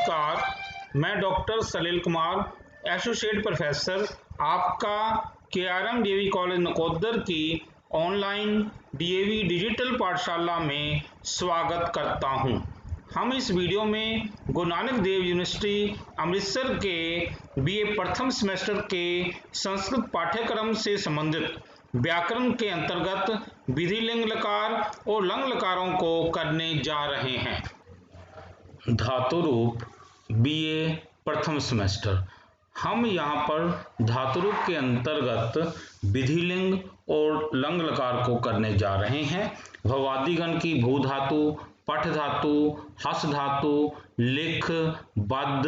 नमस्कार, मैं डॉक्टर सलील Kumar, associate professor, आपका केआरएम डीएवी कॉलेज नकोदर की ऑनलाइन डीएवी डिजिटल पाठशाला में स्वागत करता हूं। हम इस वीडियो में गुरु नानक देव यूनिवर्सिटी अमृतसर के बीए प्रथम सेमेस्टर के संस्कृत पाठ्यक्रम से संबंधित व्याकरण के अंतर्गत विधि लिंग लकार और लंग लकारों को करने जा रहे हैं। धातु रूप बीए प्रथम सेमेस्टर, हम यहाँ पर धातु रूप के अंतर्गत विधि लिंग और लंग लकार को करने जा रहे हैं। भवादिगण की भू धातु, पठ धातु, हस धातु, लिख, बद,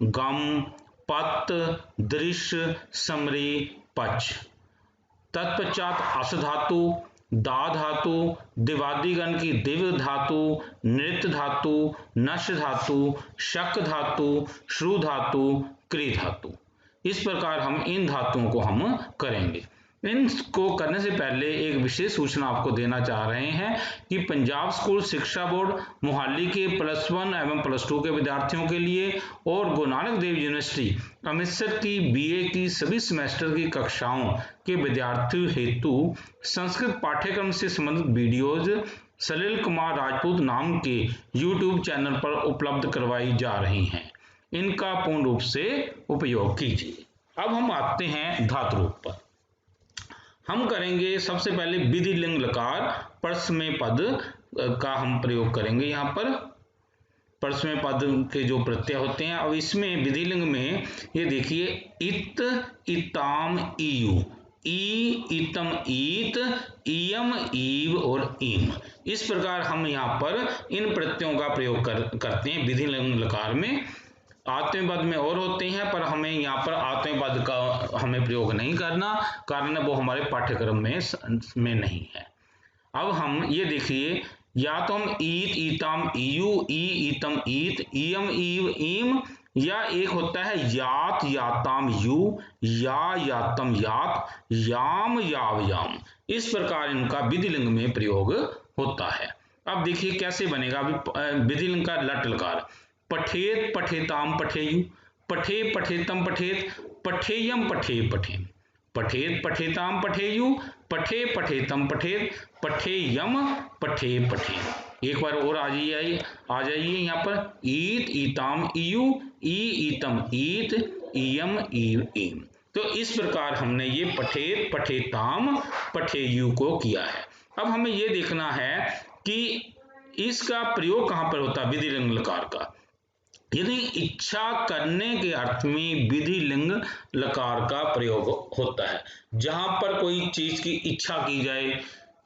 गम, पत, दृश्य, समरी, पच। तत्पश्चात अस धातु, दा धातु, दिवादिगण की दिव्य धातु, नृत्य धातु, नश धातु, शक धातु, श्रु धातु, क्री धातु। इस प्रकार हम इन धातुओं को हम करेंगे। इनको करने से पहले एक विशेष सूचना आपको देना चाह रहे हैं कि पंजाब स्कूल शिक्षा बोर्ड मोहाली के +1 एवं +2 के विद्यार्थियों के लिए और गुरु नानक देव यूनिवर्सिटी अमृतसर की बीए की सभी सेमेस्टर की कक्षाओं के विद्यार्थियों हेतु संस्कृत पाठ्यक्रम से संबंधित वीडियोज सलील कुमार राजपूत नाम के यूट्यूब चैनल पर उपलब्ध करवाई जा रही हैं। इनका पूर्ण रूप से उपयोग कीजिए। अब हम आते हैं धातु रूप पर। हम करेंगे सबसे पहले विधि लिंग लकार परस्मय पद का हम प्रयोग करेंगे। यहाँ पर परस्मय पद के जो प्रत्यय होते हैं, अब इसमें विधि लिंग में ये देखिए इत, इताम, इयु, ई, इतम, ईत, इयम, ईव और ईम। इस प्रकार हम यहाँ पर इन प्रत्ययों का प्रयोग करते हैं विधि लिंग लकार में। आत्मनेपद पद में और होते हैं, पर हमें यहाँ पर आत्मनेपद पद का हमें प्रयोग नहीं करना, कारण वो हमारे पाठ्यक्रम में नहीं है। अब हम ये देखिए, या तो हम ईत, ईताम, इयु, ई, ईतम, ईत, इयम, ईव, ईम, या एक होता है यात, याताम, यु, या, यातम, यात, याम, याव, याम। इस प्रकार इनका विधि लिंग में प्रयोग होता है। अब देखिए कैसे बनेगा विधि लिंग का लट लकार। पठेत, पठेताम, पठेयु, पठे, पठेतम, पठेत, पठेयम, पठे, पठेम, पठेत, पठेताम, पठेयु, पठे, पठेतम, पठेत, पठेयम, पठे, पठेम। एक बार और आ जाइए यहाँ पर ईत, ईताम, इयु, ई, ईतम, ईत, इयम, ईव, ईम। तो इस प्रकार हमने ये पठेत, पठेताम, पठेयु को किया है। अब हमें ये देखना है कि इसका प्रयोग कहाँ पर होता है विधि लिंग लकार का। यदि इच्छा करने के अर्थ में विधि लिंग लकार का प्रयोग होता है, जहां पर कोई चीज की इच्छा की जाए,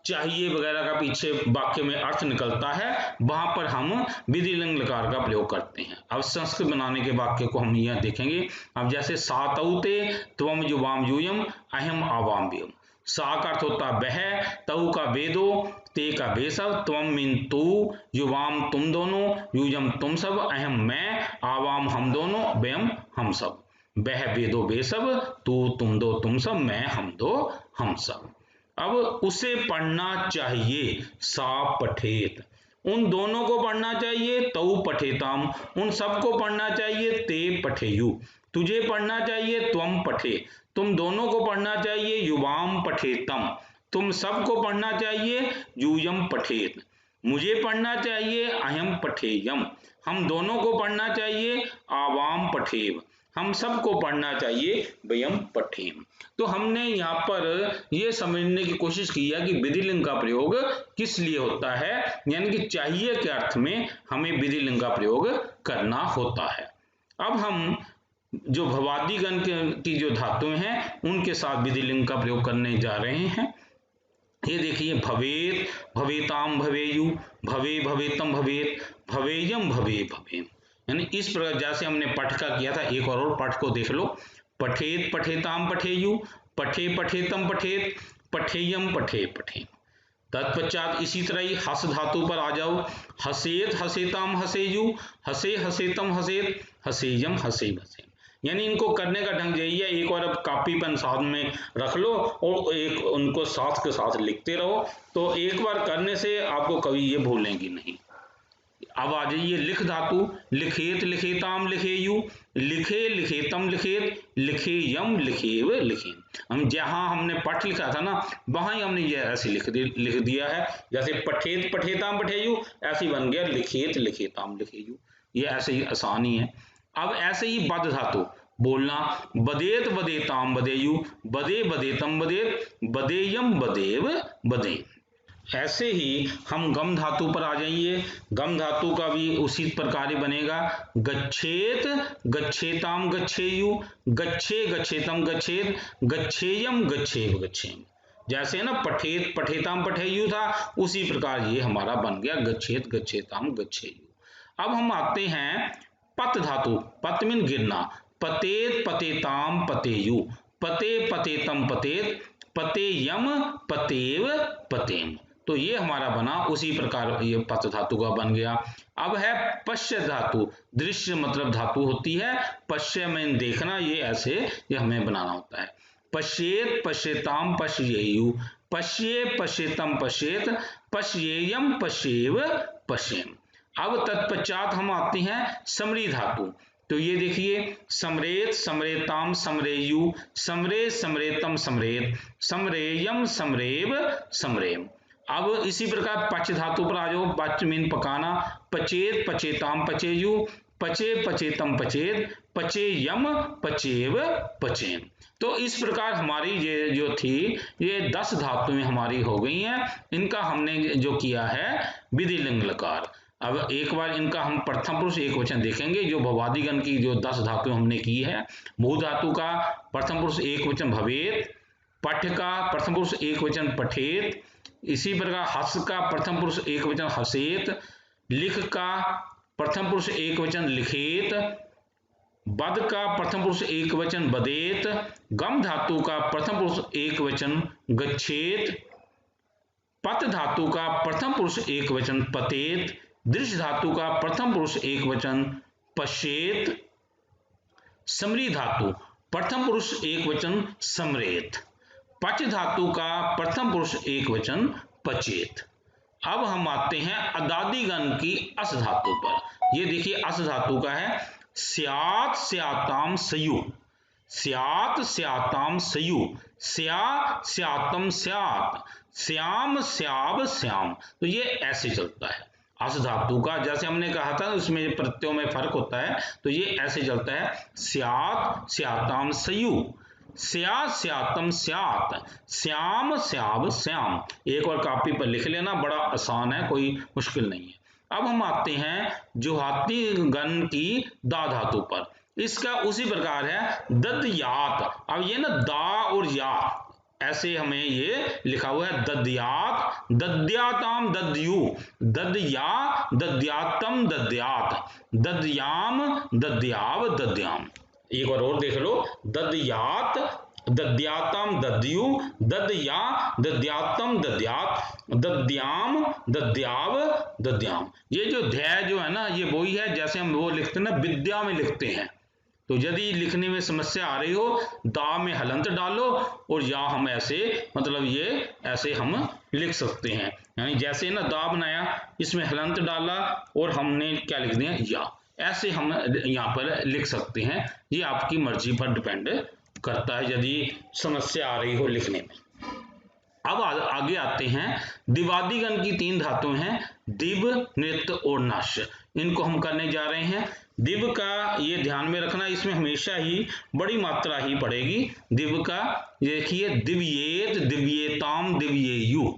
चाहिए वगैरह का पीछे वाक्य में अर्थ निकलता है, वहां पर हम विधि लिंग लकार का प्रयोग करते हैं। अब संस्कृत बनाने के वाक्य को हम यह देखेंगे। अब जैसे सातौते त्वम युवाम यूयम अहम आवाम व्यम। सा का अर्थ होता वह, तऊ का वेदो, ते का वे सब, त्वम मीन तू, युवाम तुम दोनों, यूयम तुम सब, अहम मैं, आवाम हम दोनों, व्यम हम सब। वह वेदो वे सब, तू तुम दो तुम सब, मैं हम दो हम सब। अब उसे पढ़ना चाहिए, सा पठेत, उन दोनों को पढ़ना चाहिए, तऊ पठेताम, उन सबको पढ़ना चाहिए, ते पठेयु, तुझे पढ़ना चाहिए, त्वम पठे, तुम दोनों को पढ़ना चाहिए, युवाम पठेतम, तुम सबको पढ़ना चाहिए, यूयम पठेत, मुझे पढ़ना चाहिए, अहम पठेयम, हम दोनों को पढ़ना चाहिए, आवाम पठेव, हम सबको पढ़ना चाहिए, वयम पठेम। तो हमने यहाँ पर यह समझने की कोशिश की है कि विधि लिंग का प्रयोग किस लिए होता है, यानी कि चाहिए के अर्थ में हमें विधि लिंग का प्रयोग करना होता है। अब हम जो भवादिगण की जो धातुएं हैं उनके साथ विधि लिंग का प्रयोग करने जा रहे हैं। ये देखिए भवेत, भवेताम, भवेयु, भवे, भवेतम, भवेत, भवेयम, भवे, भवेम। यानी इस प्रकार जैसे हमने पठ का किया था, एक और पठ को देख लो। पठेत, पठेताम, पठेयु, पठे, पठेतम, पठेत, पठेयम, पठे, पठेम। तत्पश्चात इसी तरह ही हस धातु पर आ जाओ। हसेत, हसेताम, हसेयु, हसे, हसेतम, हसेत, हसेयम, हसेम, हसेम। यानी इनको करने का ढंग यही है, एक और अब कॉपी पेन साथ में रख लो और एक उनको साथ के साथ लिखते रहो, तो एक बार करने से आपको कभी ये भूलेंगी नहीं। अब आ जाइए लिख धातु, लिखेत लिखेताम लिखेयु, लिखे लिखेतम लिखेत, लिखेयम लिखेव लिखेम। हम जहां हमने पठ लिखा था ना वहां ही हमने ये ऐसे लिख दिया है, जैसे पठेत पठेताम पठेयु ऐसे बन गया लिखेत लिखेताम लिखेयु, ये ऐसे ही आसान ही है। अब ऐसे ही बद धातु बोलना, बदेत बदेताम बदेयु, बदे बदेतम बदेत, बदेयम बदेव बदेम। ऐसे ही हम गम धातु पर आ जाइए, गम धातु का भी उसी प्रकार ही बनेगा, गच्छेत गच्छेताम गच्छेयु, गच्छे गच्छेतम गच्छेत, गच्छेयम गच्छेव गच्छेम। जैसे ना पठेत पठेताम पठेयु था उसी प्रकार ये हमारा बन गया गच्छेत गच्छेताम गच्छेयु। अब हम आते हैं पत धातु, पत मीन गिरना, पतेत पतेताम पतेयु, पते पतेतम पतेत, पतेयम पतेव पतेम। तो ये हमारा बना उसी प्रकार ये पत धातु का बन गया। अब है पश्य धातु, दृश्य मतलब धातु होती है, पश्य में देखना, ये ऐसे ये हमें बनाना होता है। पश्येत पश्येताम पश्येयु, पश्ये पश्येतम पश्येत, पश्येयम पश्येव पश्येम। अब तत्पश्चात हम आते हैं समरी धातु, तो ये देखिए समरेत समरेताम समरेयु, समरे समरेतम समरेत, समरेयम समरेव समरेम। अब इसी प्रकार पच धातु पर आ जाओ, पच मीन पकाना, पचेत पचेताम पचेयु, पचे पचेतम पचेत, पचेयम पचेव पचेम। तो इस प्रकार हमारी ये जो थी ये 10 धातुएं हमारी हो गई हैं। इनका हमने जो किया है विधि लिंग लकार। अब एक बार इनका हम प्रथम पुरुष एक वचन देखेंगे, जो भवादि गण की जो 10 धातुएं हमने की है। भू धातु का प्रथम पुरुष एक वचन भवेत, पठ का प्रथम पुरुष एक वचन पठेत, इसी प्रकार हस का प्रथम पुरुष एक वचन हसेत, लिख का प्रथम पुरुष एक वचन लिखेत, बद का प्रथम पुरुष एक वचन बदेत, गम धातु का प्रथम पुरुष एक वचन गच्छेत, पत धातु का प्रथम पुरुष एक वचन पतेत, दृश्य धातु का प्रथम पुरुष एक वचन पश्येत, समरी धातु प्रथम पुरुष एक वचन समरेत, पच धातु का प्रथम पुरुष एक वचन पचेत। अब हम आते हैं अदादि गण की अस धातु पर। ये देखिए अस धातु का है स्यात स्याताम सयु, स्यात स्याताम सयु, स्या स्यातम स्यात, श्याम श्याव श्याम। तो ये ऐसे चलता है अस धातु का, जैसे हमने कहा था उसमें प्रत्ययों में फर्क होता है, तो ये ऐसे चलता है स्यात स्याताम सयु, स्या स्यातम स्यात, श्याम श्याव श्याम। एक और कॉपी पर लिख लेना, बड़ा आसान है, कोई मुश्किल नहीं है। अब हम आते हैं जुहाती गण की दा धातु पर। इसका उसी प्रकार है ददयात। अब ये ना दा और या ऐसे हमें ये लिखा हुआ है दद्यात, दद्याताम दद्यु, दद्या दद्यातम दद्यात, दद्याम दद्याव दद्याम। एक बार और देख लो, दद्यात दद्यातम दद्यु, दद्या दद्यातम दद्यात, दद्याम दद्याव दद्याम। ये जो ध्याय जो है ना ये वही है जैसे हम वो लिखते हैं ना विद्या में लिखते हैं। तो यदि लिखने में समस्या आ रही हो दा में हलंत डालो और या हम ऐसे मतलब ये ऐसे हम लिख सकते हैं, यानी जैसे ना दा बनाया इसमें हलंत डाला और हमने क्या लिख दिया या, ऐसे हम यहाँ पर लिख सकते हैं। ये आपकी मर्जी पर डिपेंड करता है यदि समस्या आ रही हो लिखने में। अब आगे आते हैं दिवादी गण की 3 धातुएं हैं दिव नृत्य और नश। इनको हम करने जा रहे हैं। दिव का ये ध्यान में रखना, इसमें हमेशा ही बड़ी मात्रा ही पड़ेगी दिव का। देखिए दिव्येत दिव्येताम दिव्येयु,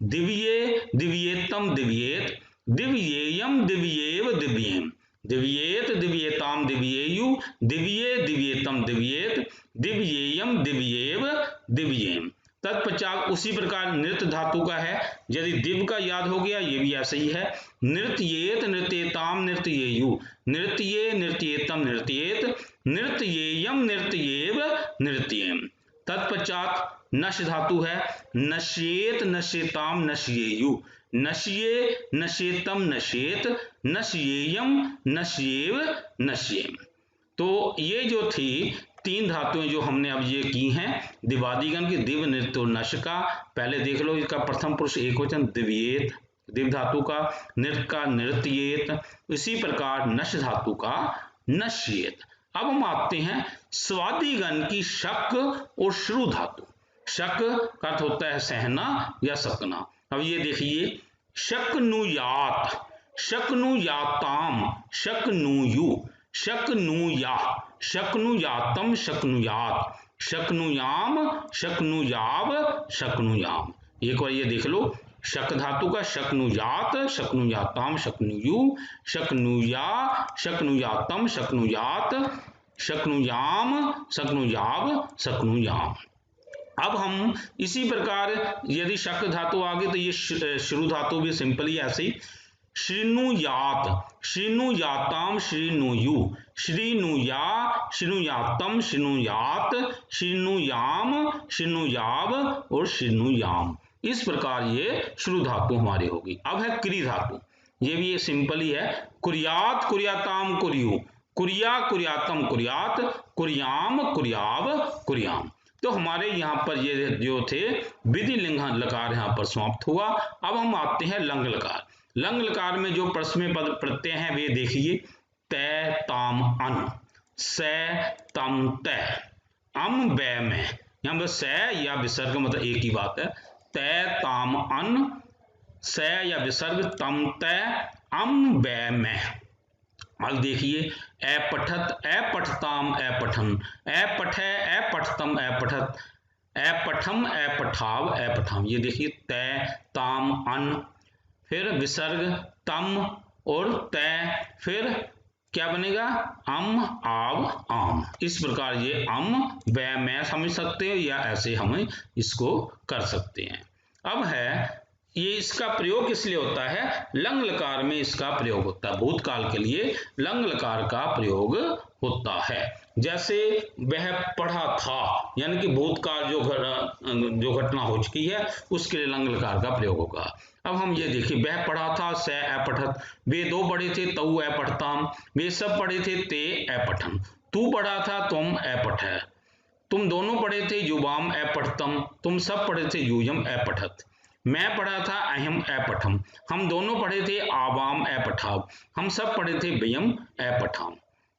दिव्ये दिव्येतम दिव्येत, दिव्येयम दिव्येव दिव्येम, दिव्येत दिव्येताम दिव्येयु, दिव्ये दिव्येतम दिव्येत, दिव्येयम दिव्येव दिव्येम। तत्पश्चात उसी प्रकार नृत्य धातु का है, यदि दिव का याद हो गया ये भी ऐसे ही है। नृत्येत नृत्येताम नृत्येयु, नृत्ये नृत्येतम नृत्येत, नृत्येयम नृत्येव नृत्येम। तत्पश्चात नश धातु है, नश्येत नश्येताम नश्येयु, नश्ये नश्येतम नश्येत, नश्येयम नश्येव नश्येम। तो ये जो थी 3 धातुएं जो हमने अब ये की हैं दिवादी गण की, दिव नृत्य और नश का। पहले देख लो, इसका प्रथम पुरुष एक वचन दिव्येत, दीर्घ धातु का नृत्य का नृत्येत, इसी प्रकार नश धातु का नश्येत। अब हम आते हैं स्वादिगण की शक और श्रु धातु। शक का अर्थ होता है सहना या सकना। अब ये देखिए, शक्नुयात, शक्नुयाताम, शक्नुयु, शक्नुया, शक्नुयातम, शक्नुयात, शक्नुयाम, शक्नुयाव, शक्नुयाम। एक बार ये देख लो, शक धातु का शक्नुयात, शक्नुयाताम, शक्नुयु, शक्नुया, शक्नुयातम, शक्नुयात, शक्नुयाम, शक्नुयाव, शक्नुयाम। अब हम इसी प्रकार यदि शक धातु आ गई तो ये श्रु धातु भी सिंपली ऐसे ही, श्रीनुयात, श्रीनुयाताम, श्रीनुयु, श्रीनुया, श्रीनुयातम, श्रीनुयात, श्रीनुयाम, श्रीनुयाव और श्रीनुयाम। इस प्रकार ये श्रु धातु हमारी होगी। अब है क्री धातु, ये भी ये सिंपल ही है, कुर्यात, कुर्याताम, कुर्यु, कुर्या, कुर्यातम, कुर्यात, कुर्याम, कुर्याव, कुर्याम। तो हमारे यहाँ पर ये जो थे विधि लिंग लकार यहाँ पर समाप्त हुआ। अब हम आते हैं लंग लकार। लंग लकार में जो प्रश्न पद प्रत्यय हैं वे देखिए, तय, ताम, अन, से, तम, तय, अम, बै, में। यहाँ पर से या विसर्ग मतलब एक ही बात है। तय, ताम, अन, से या विसर्ग, तम, तय, अम, बै, में। अब देखिए, ए पठत, ए पठताम, ए पठन, ए पठे, ए पठतम, ए पठत, ए पठम, ए पठाव, ए पठाम। ये देखिए, तय, ताम, अन, फिर विसर्ग तम और तय, फिर क्या बनेगा, अम, आव, आम। इस प्रकार ये अम, बै, में समझ सकते हो या ऐसे हम इसको कर सकते हैं। अब है ये, इसका प्रयोग किस लिए होता है, लंग लकार में इसका प्रयोग होता है। भूतकाल के लिए लंग लकार का प्रयोग होता है। जैसे वह पढ़ा था, यानी कि भूतकाल जो घटना हो चुकी है उसके लिए लंग लकार का प्रयोग होगा। अब हम ये देखिए, वह पढ़ा था, से ए पठत, वे दो पढ़े थे, तऊ ए पठताम, वे सब पढ़े थे, ते ए पठन, तू पढ़ा था, तुम ए पठै, तुम दोनों पढ़े थे, युवाम ए पठतम, तुम सब पढ़े थे, यूयम ए पठत, मैं पढ़ा था, अहम ए पठम, हम दोनों पढ़े थे, आवाम ए पठाव, हम सब पढ़े थे, व्ययम ए पठाम।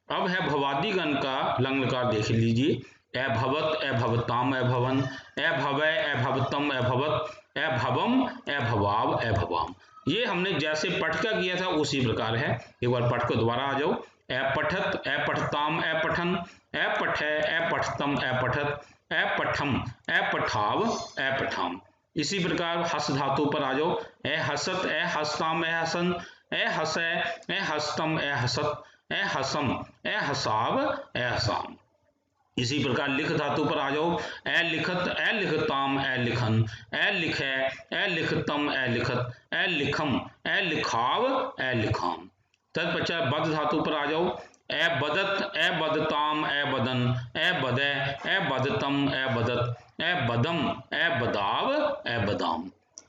अब है भवादिगण का लंग लकार देख लीजिए, ए भवत, ए भवताम, ए भवन, ए भवै, ए भवतम, ए भवत, ए भवम, ए भवाव, ए भवाम। ये हमने जैसे पठ का किया था उसी प्रकार है। एक बार पठ को दोबारा आ जाओ, ए पठत, ए पठताम, ए पठन, ए पठै, ए पठतम, ए पठत, ए पठम, ए पठाव, ए पठाम। इसी प्रकार हस धातु पर आ जाओ, ए हसत, ए हसताम, ए हसन, ए हसै, ए हस्तम, ए हसत, ए हसम, ए हसाव, ए हसाम। इसी प्रकार लिख धातु पर आ जाओ, ए लिखत, ए लिखताम, ए लिखन, ए लिखै, ए लिखतम, ए लिखत, ए लिखम, ए लिखाव, ए लिखाम। तत्पश्चात बद धातु पर आ जाओ, ए बदत, ए बदताम, ए बदन, ए बदै, ए बदतम, ए बदत, ए बदम, ए बदाव, ए बदाम।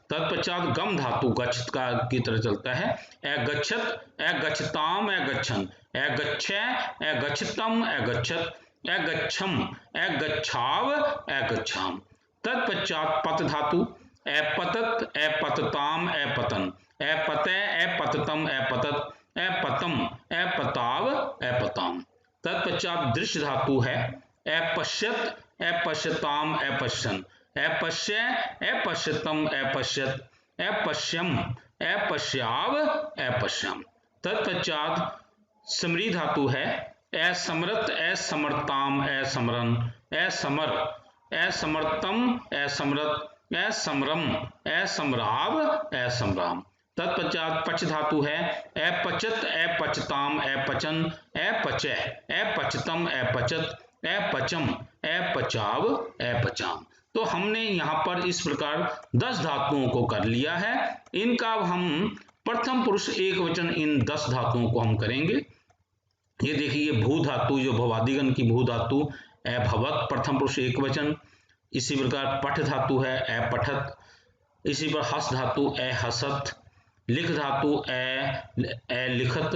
तत्पश्चात गम धातु गच्छ का की तरह चलता है, ए गच्छत, ए गच्छताम, ए गच्छन, ए गच्छै, ए गच्छतम, ए गच्छत, ए गच्छम, ए गच्छाव, ए गच्छाम। तत्पश्चात पत धातु, ए पतत, ए पतताम, ए पतन, ए पतै, ए पततम, ए पतत, ए पतम, ए पताव, ए पताम। तत्पश्चात दृश्य धातु है, ए पश्यत, ए पश्यताम, ए पश्यन, ए पश्य, ए पश्यतम, ए पश्यत, ए पश्यम, ए पश्याव, ए पश्यम। तत्पश्चात समरी धातु है, ए समरत, ए समरताम, ए समरन, ए समर, ए समरतम, ए समरत, ए समरम, ए समराव, ए समराम। तत्पश्चात पच धातु है, ए पचत, ए पचताम, ए पचन, ए पचै, ए पचतम, ए पचत, ए पचम, ए पचाव, ए पचाम। तो हमने यहाँ पर इस प्रकार 10 धातुओं को कर लिया है। इनका हम प्रथम पुरुष एक वचन इन 10 धातुओं को हम करेंगे। ये देखिए, भू धातु जो भवादिगण की भू धातु, ए भवत प्रथम पुरुष एक वचन। इसी प्रकार पठ धातु है, ए पठत। इसी पर हस धातु, ए हसत। लिख धातु, ए लिखत।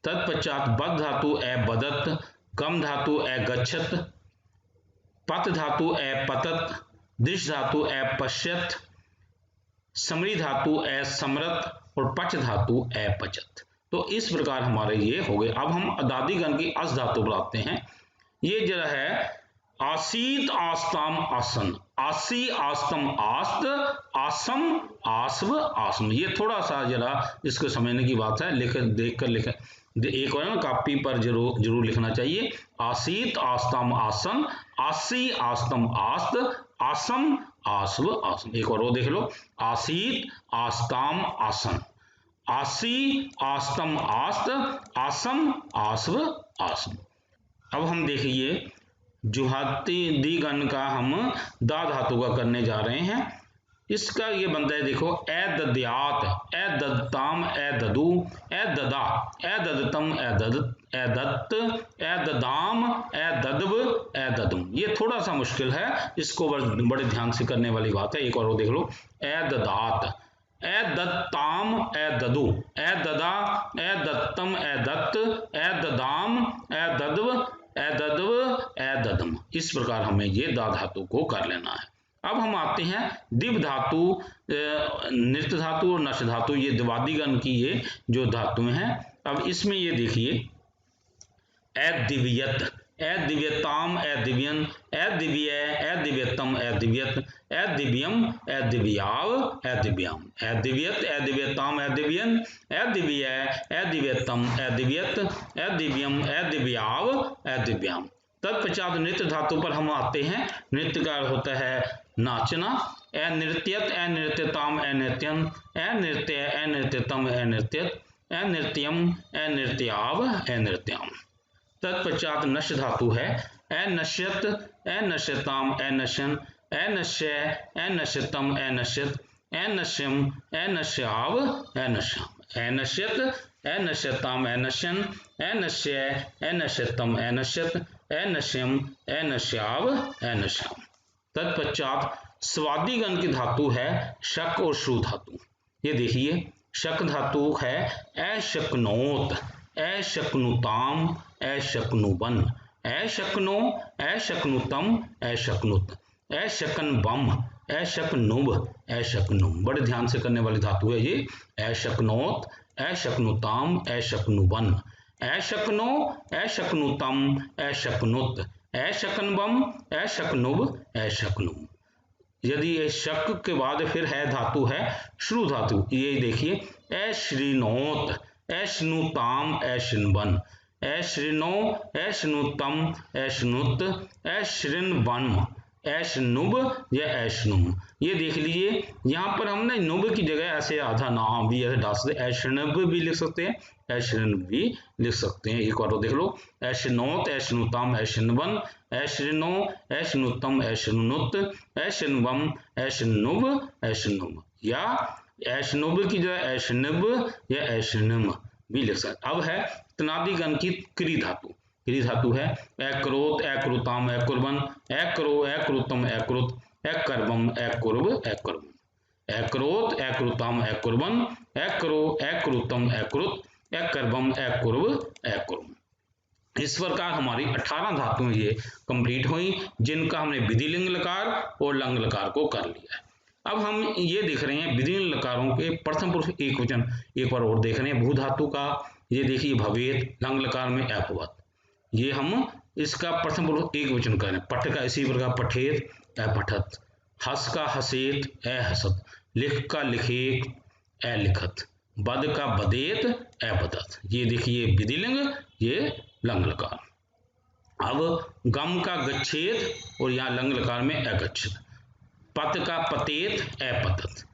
तत्पश्चात बद धातु, ए बदत। गम धातु, ए गच्छत। पत धातु, ए पतत। दृश्य धातु, ए पश्यत। समरी धातु, ए समरत। और पच धातु अपचत। तो इस प्रकार हमारे ये हो गए। अब हम अदादिगण की अस धातु पर आते हैं। ये जो है आसीत आस्ताम आसन, आसी आस्तम आस्त, आसम आस्व आसम, ये थोड़ा सा जरा इसको समझने की बात है, लिख देख कर लिख एक और ना कॉपी पर जरूर लिखना चाहिए। आसीत आस्तम आसन, आसी आस्तम आस्त, आसम आस्व आसम। एक और वो देख लो, आसीत आस्ताम आसन, आसी आस्तम आस्त, आसम आस्व आसम। अब हम देखिए जुहाती दिगण का हम दा धातु का करने जा रहे हैं। इसका ये बनता है, देखो ए दद्यात, ए दत्ताम, ए ददू, ए ददा, ए ददतम, ए ददत, ए दत्त, ए ददाम, ए ददव, ए ददुम। ये थोड़ा सा मुश्किल है, इसको बड़े ध्यान से करने वाली बात है। एक और वो देख लो, ए ददात, ए दत्ताम, ए ददु, ए ददा, ए दत्तम, ए दत्त, ए ददाम, ए ददव, ए ददव, ए ददम। इस प्रकार हमें ये दा धातु को कर लेना है। अब हम आते हैं दिव धातु, नृत्य धातु और नश धातु, ये द्विवादिगण की ये जो धातुएं हैं। अब इसमें ये देखिए, ए दिव्यत, ए दिव्यताम, ए दिव्यन, ए दिव्य, ए दिव्यतम, ए दिव्यत, ए दिव्यम, ए दिव्याव, ए दिव्याम, ए दिव्यत, ए दिव्यताम, ए दिव्यन, ए दिव्य, ए दिव्यतम, ए दिव्यत, ए दिव्यम, ए दिव्याव, ए दिव्याम। तत्पश्चात नृत्य धातु पर हम आते हैं। नृत्य का होता है नाचना, ए नृत्यत, ए नृत्यताम, ए नृत्यन, ए नृत्य, ए नृत्यतम, ए नृत्यत, ए नृत्यम, ए नृत्याव, ए नृत्याम। तत्पश्चात नश धातु है, ए नश्यत, ए नश्यताम, ए नश्यन, ए नश्य, ए नश्यतम, ए नश्यत, ए नश्यम, ए नश्याव, ए नश्याम, ए नश्यत, ए नश्यताम, ए नश्यन, ए नश्य, ए नश्यतम, ए नश्यत, ए नश्यम, ए नश्याव, ए नश्याम। तत्पश्चात स्वादिगण की धातु है शक और श्रु धातु। ये देखिए, शक धातु है ए शक्नोत, ए शक्नुताम, ए शक्नुबन, ए शक्नो, ए शक्नुतम, ए शक्नुत, ए शकनबम, ए शकनुब, ए शकनुम। बड़े ध्यान से करने वाली धातु है ये। ए शक्नोत, ए शक्नुताम, ए शक्नुबन, ए शक्नो, ए शक्नुतम, ए शक्नुत, ए शकनबम, ए शकनुब, ए शकनुम। यदि ये शक के बाद फिर है धातु है श्रु धातु। ये देखिए, ए श्रीनोत, ए श्नुताम, ए श्रृणवन, ए श्रीनो, ए श्नुतम, ए श्नुत, ए श्रृणवन, ए श्नुब या ए श्नुम। ये देख लीजिए, यहाँ पर हमने नुब की जगह ऐसे आधा नाम भी ऐसे डाल सकते हैं, ए श्रृणव भी लिख सकते हैं, ए श्रृण भी लिख सकते हैं। एक बार देख लो, ए श्रृणोत, ए श्नुताम, ए श्रृणवन, ए श्रृणो, ए श्नुतम, ए श्रृणुत, ए श्रृणवम, ए श्रृणुब, ए श्रृणुम, या ए श्रृणुब की जगह ए श्रृणव या ए श्रृणम भी लिख सकते। अब है तनादिगण की क्री धातु। क्री धातु है ए क्रोत, ए क्रुताम, ए कुर्बन, ए क्रो, ए क्रुतम, ए क्रुत, ए कर्बम, ए कुर्ब, ए कुर्बम, ए क्रोत, ए क्रुताम, ए कुर्बन, ए क्रो, ए क्रुतम, ए क्रुत, ए कर्बम, ए कुर्ब, ए कुर्ब। इस प्रकार हमारी 18 धातुएं ये कंप्लीट हुई, जिनका हमने विधिलिंग लकार और लंग लकार को कर लिया है। अब हम ये देख रहे हैं विधिलिंग लकारों के प्रथम पुरुष एक वचन एक बार और देख रहे हैं। भू धातु का ये देखिए भवेत, लंग लकार में अभवत, ये हम इसका प्रथम पुरुष एक वचन करें। पठ का इसी प्रकार पठेत, अपठत, हस का हसेत, ए हसत, लिख का लिखेत, ए लिखत, बद का बदेत, ए बदत। ये देखिए विधिलिंग, ये लंग लकार। अब गम का गच्छेत और यहाँ लंग लकार में अगच्छत, पत का पतेत, अपतत,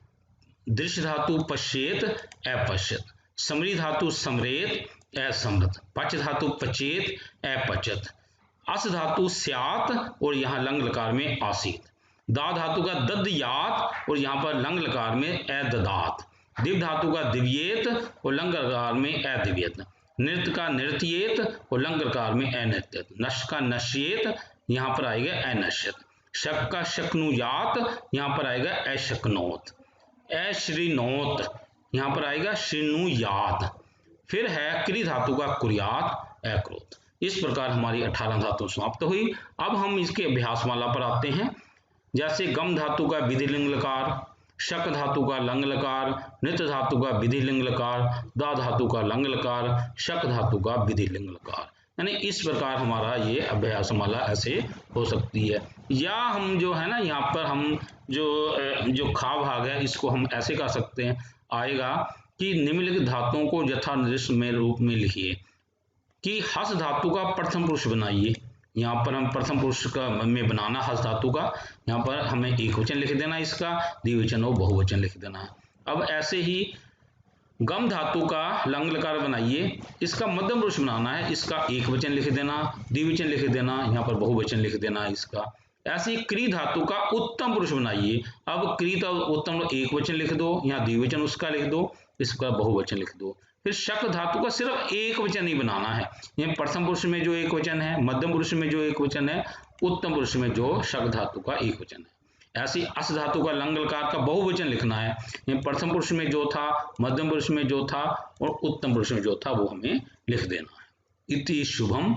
दृश्य धातु पश्येत, अपश्यत, समरी धातु समरेत, असमृत, पच धातु पचेत, अपचत, अस धातु स्यात और यहाँ लंग लकार में आसीत, दा धातु का ददयात और यहाँ पर लंग लकार में अददात, दिव धातु का दिव्येत और लंग लकार में अदिव्यत, नृत्य का नृत्येत और लंग लकार में अनृत्यत, नश का नश्येत, यहाँ पर आएगा अनश्यत, शक का शक्नुयात, यहाँ पर आएगा अशक्नोत, अश्रीनोत, यहाँ पर आएगा श्रीनुयात। फिर है क्री धातु का कुर्यात, अक्रोत। इस प्रकार हमारी 18 धातु समाप्त हुई। अब हम इसके अभ्यास माला पर आते हैं। जैसे गम धातु का विधिलिंग लकार, शक धातु का लंग लकार, नित धातु का विधि लिंग लकार, दा धातु का लंग लकार, शक धातु का विधि लिंग लकार। यानी इस प्रकार हमारा ये अभ्यासमाला ऐसे हो सकती है। या हम जो है ना यहाँ पर हम जो खा भाग है इसको हम ऐसे कर सकते हैं, आएगा कि निम्नलिखित धातुओं को यथा निर्दिष्ट में रूप में लिखिए कि हस धातु का प्रथम पुरुष बनाइए। यहाँ पर हम प्रथम पुरुष का में बनाना हस धातु का, यहाँ पर हमें एक वचन लिख देना, इसका द्विवचन और बहुवचन लिख देना है। अब ऐसे ही गम धातु का लंग लकार बनाइए, इसका मध्यम पुरुष बनाना है, इसका एक वचन लिख देना, द्विवचन लिख देना, यहाँ पर बहुवचन लिख देना इसका। ऐसे ही क्री धातु का उत्तम पुरुष बनाइए, अब क्री तो उत्तम एक वचन लिख दो, यहाँ द्विवचन उसका लिख दो, इसका बहुवचन लिख दो। फिर शक धातु का सिर्फ एक वचन ही बनाना है, ये प्रथम पुरुष में जो एक वचन है, मध्यम पुरुष में जो एक वचन है, उत्तम पुरुष में जो शक धातु का एक वचन है। ऐसे ही अस धातु का लंग लकार का बहुवचन लिखना है, ये प्रथम पुरुष में जो था, मध्यम पुरुष में जो था और उत्तम पुरुष में जो था वो हमें लिख देना है। इति शुभम।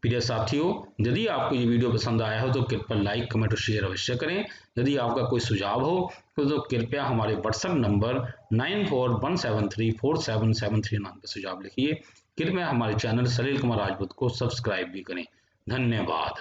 प्रिय साथियों, यदि आपको ये वीडियो पसंद आया हो तो कृपया लाइक कमेंट और शेयर अवश्य करें। यदि आपका कोई सुझाव हो तो कृपया हमारे व्हाट्सएप नंबर 9417347739 पर सुझाव लिखिए। कृपया हमारे चैनल सलील कुमार राजपूत को सब्सक्राइब भी करें। धन्यवाद।